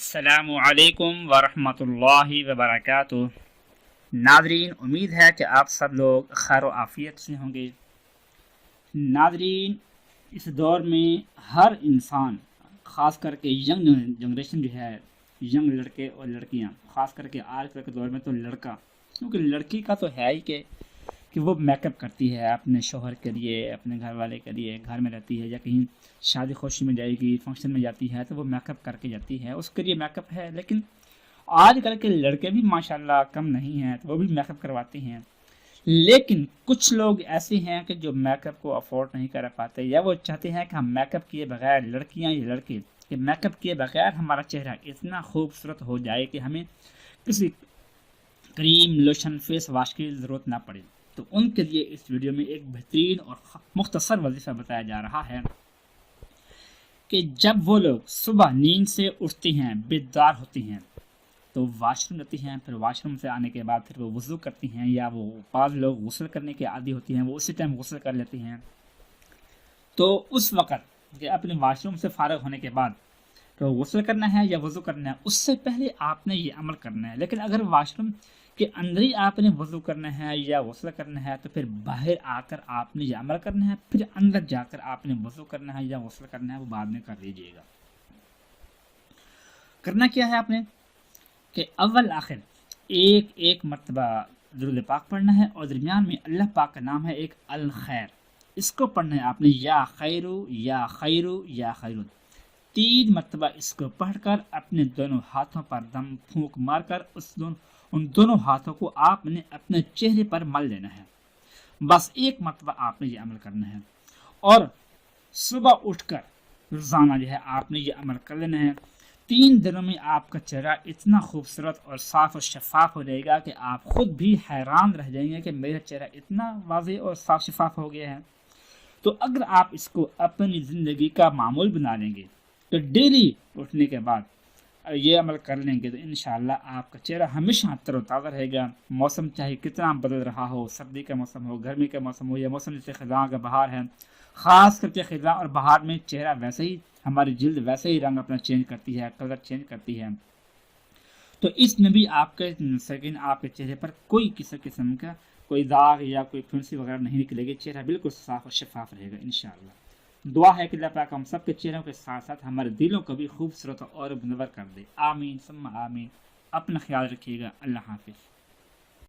السلام علیکم ورحمۃ اللہ وبرکاتہ۔ ناظرین، امید ہے کہ آپ سب لوگ خیر و عافیت سے ہوں گے۔ ناظرین، اس دور میں ہر انسان، خاص کر کے ینگ جنریشن جو ہے، ینگ لڑکے اور لڑکیاں، خاص کر کے آج کل کے دور میں تو لڑکا، کیونکہ لڑکی کا تو ہے ہی کہ وہ میک اپ کرتی ہے اپنے شوہر کے لیے، اپنے گھر والے کے لیے، گھر میں رہتی ہے یا کہیں شادی خوشی میں جائے گی، فنکشن میں جاتی ہے تو وہ میک اپ کر کے جاتی ہے، اس کے لیے میک اپ ہے۔ لیکن آج کل کے لڑکے بھی ماشاءاللہ کم نہیں ہیں، تو وہ بھی میک اپ کرواتے ہیں۔ لیکن کچھ لوگ ایسے ہیں کہ جو میک اپ کو افورڈ نہیں کر پاتے، یا وہ چاہتے ہیں کہ ہم میک اپ کیے بغیر، لڑکیاں یا لڑکے، کہ میک اپ کیے بغیر ہمارا چہرہ اتنا خوبصورت ہو جائے کہ ہمیں کسی کریم، لوشن، فیس واش کی ضرورت نہ پڑے۔ تو ان کے لیے اس ویڈیو میں ایک بہترین اور مختصر وظیفہ بتایا جا رہا ہے کہ جب وہ لوگ صبح نیند سے اٹھتی ہیں، بیدار ہوتی ہیں، تو واش روم جاتی ہیں، پھر واش روم سے آنے کے بعد پھر وہ وضو کرتی ہیں، یا وہ بعض لوگ غسل کرنے کے عادی ہوتی ہیں، وہ اسی ٹائم غسل کر لیتی ہیں۔ تو اس وقت کہ اپنے واش روم سے فارغ ہونے کے بعد تو غسل کرنا ہے یا وضو کرنا ہے، اس سے پہلے آپ نے یہ عمل کرنا ہے۔ لیکن اگر واش روم کے اندر ہی آپ نے وضو کرنا ہے یا غسل کرنا ہے، تو پھر باہر آ کر آپ نے یہ عمل کرنا ہے، پھر اندر جا کر آپ نے وضو کرنا ہے یا غسل کرنا ہے، وہ بعد میں کر لیجیے گا۔ کرنا کیا ہے آپ نے کہ اول آخر ایک مرتبہ درود پاک پڑھنا ہے، اور درمیان میں اللہ پاک کا نام ہے ایک الخیر، اس کو پڑھنا ہے آپ نے، یا خیرو یا خیرو یا خیرون، 3 مرتبہ اس کو پڑھ کر اپنے دونوں ہاتھوں پر دم پھونک مار کر ان دونوں ہاتھوں کو آپ نے اپنے چہرے پر مل لینا ہے۔ بس 1 مرتبہ آپ نے یہ عمل کرنا ہے، اور صبح اٹھ کر روزانہ جو ہے آپ نے یہ عمل کر لینا ہے۔ 3 دنوں میں آپ کا چہرہ اتنا خوبصورت اور صاف اور شفاف ہو جائے گا کہ آپ خود بھی حیران رہ جائیں گے کہ میرا چہرہ اتنا واضح اور صاف شفاف ہو گیا ہے۔ تو اگر آپ اس کو اپنی زندگی کا معمول بنا لیں گے، تو ڈیلی اٹھنے کے بعد یہ عمل کر لیں گے، تو انشاءاللہ آپ کا چہرہ ہمیشہ تر و تازہ رہے گا۔ موسم چاہے کتنا بدل رہا ہو، سردی کا موسم ہو، گرمی کا موسم ہو، یا موسم جیسے خزاں کا بہار ہے، خاص کر کے خزاں اور بہار میں چہرہ ویسے ہی، ہماری جلد ویسے ہی رنگ اپنا چینج کرتی ہے، کلر چینج کرتی ہے۔ تو اس میں بھی آپ کے آپ کے چہرے پر کوئی کسی قسم کا کوئی داغ یا کوئی پھنسی وغیرہ نہیں نکلے گی، چہرہ بالکل صاف اور شفاف رہے گا انشاءاللہ۔ دعا ہے کہ اللہ پاک ہم سب کے چہروں کے ساتھ ساتھ ہمارے دلوں کو بھی خوبصورت اور منور کر دے۔ آمین ثم آمین۔ اپنا خیال رکھیے گا۔ اللہ حافظ۔